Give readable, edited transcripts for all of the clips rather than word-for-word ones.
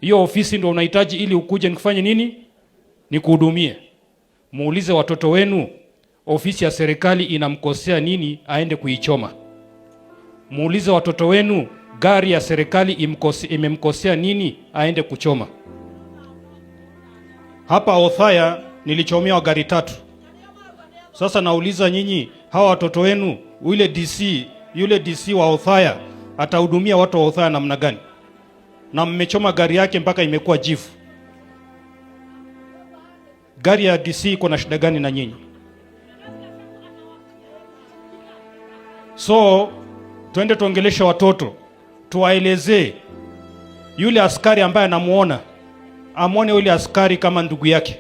Hiyo ofisi ndio unahitaji ili ukuje nikufanye nini? Nikuhudumie. Muulize watoto wenu ofisi ya serikali inamkosea nini aende kuichoma. Muulize watoto wenu gari ya serikali imemkosea nini aende kuchoma. Hapa Othaya nilichomewa gari 3. Sasa nauliza nyinyi, hawa watoto wenu, yule DC wa Othaya atahudumia watu wa Othaya namna gani? Na mmechoma gari yake mpaka imekuwa jivu. Gari ya DC iko na shida gani na nyinyi? So twende tuongeleshe watoto, tuwaelezee yule askari ambaye anamuona, amwone yule askari kama ndugu yake.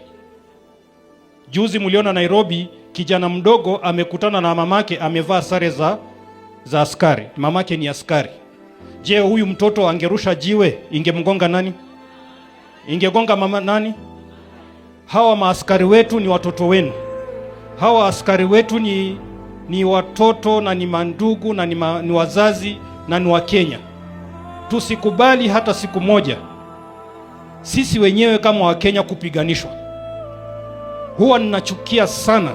Juzi mliona Nairobi, kijana mdogo amekutana na mamake amevaa sare za askari. Mamake ni askari. Je, huyu mtoto angerusha jiwe ingemgonga nani? Ingegonga mama nani? Hawa maaskari wetu ni watoto wenu. Hawa askari wetu ni watoto na ni mandugu na ni wazazi na ni wa Kenya. Tusikubali hata siku moja sisi wenyewe kama wa Kenya kupiganishwa. Huwa ninachukia sana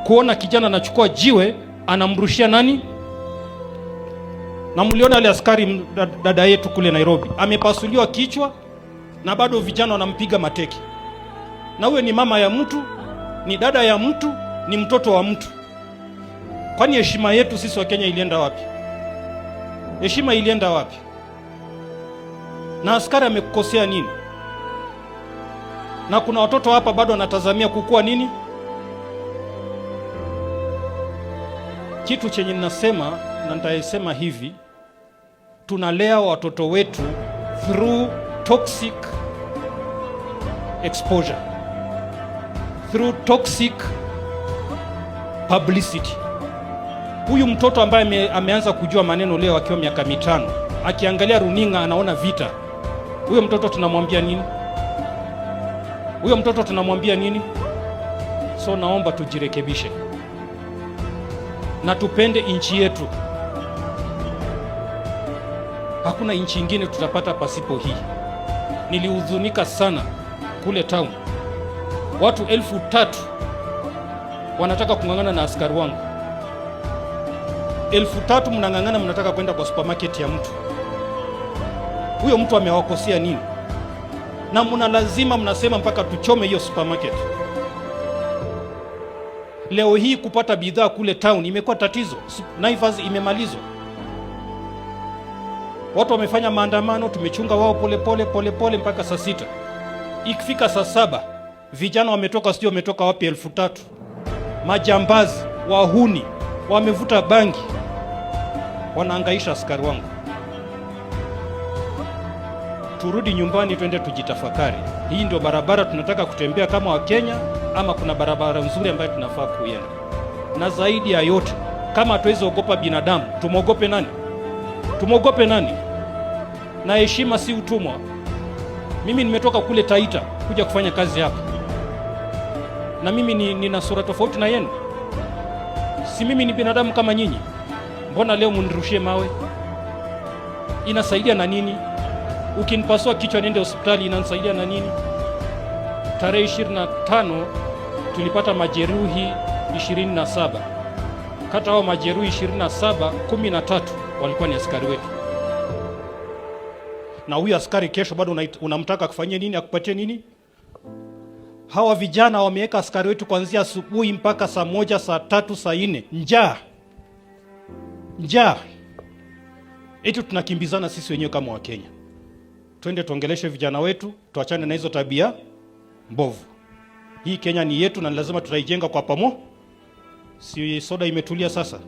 kuona kijana anachukua jiwe anamrushia nani? Na mliona ile askari dada yetu kule Nairobi amepasuliwa kichwa na bado vijana wanampiga mateke. Na huyo ni mama ya mtu, ni dada ya mtu, ni mtoto wa mtu. Kwani heshima yetu sisi wa Kenya ilienda wapi? Heshima ilienda wapi? Na askari amekukosea nini? Na kuna watoto hapa bado wanatazamia kukua nini? Kitu chenye ninasema na nitaisema hivi, tunalea watoto wetu through toxic exposure, through toxic publicity. Huyu mtoto ambaye ameanza kujua maneno leo akiwa miaka 5, akiangalia runinga anaona vita. Huyo mtoto tunamwambia nini? Huyo mtoto tunamwambia nini? So naomba tujirekebishe na tupende nchi yetu. Hakuna nchi nyingine tutapata pasipo hii. Nilihuzunika sana kule town. Watu 3,000 wanataka kung'ang'ana na askari wangu. 3,000 mnang'ang'ana, mnataka kwenda kwa supermarket ya mtu. Huyo mtu amewakosea nini? Na lazima mnasema mpaka tuchome hiyo supermarket. Leo hii kupata bidhaa kule town imekuwa tatizo. Naivas imemalizwa. Watu wamefanya maandamano, tumechunga wao pole mpaka saa 6. Ikifika saa 7, vijana wametoka, sio wametoka wapi, 3,000. Majambazi, wahuni, wamevuta bangi, wanaangaisha askari wangu. Turudi nyumbani, twende tujitafakari. Hii ndio barabara tunataka kutembea kama wa Kenya, ama kuna barabara nzuri ambayo tunafaa kuienda? Na zaidi ya yote, kama hatuwezi ogopa binadamu, tumogope nani? Tumogope nani? Na heshima si utumwa. Mimi nimetoka kule Taita kuja kufanya kazi hapa, na mimi nina sura tofauti na yenu. Si mimi ni binadamu kama nyinyi? Mbona leo mnirushie mawe? Inasaidia na nini? Ukinipasua kichwa niende hospitali inanisaidia na nini? Tarehe 25 tulipata majeruhi 27. Kati hao majeruhi 27, 13 walikuwa ni askari wetu. Na huyu askari kesho bado unamtaka kufanyia nini? Akupatie nini? Hawa vijana wameweka askari wetu kuanzia asubuhi mpaka saa 1, saa 3, saa 4. Njaa. Eti tunakimbizana sisi wenyewe kama wa Kenya. Twende tuongeleshe vijana wetu, tuachane na hizo tabia mbovu. Hii Kenya ni yetu na lazima tutaijenga kwa pamoja. Si soda imetulia sasa?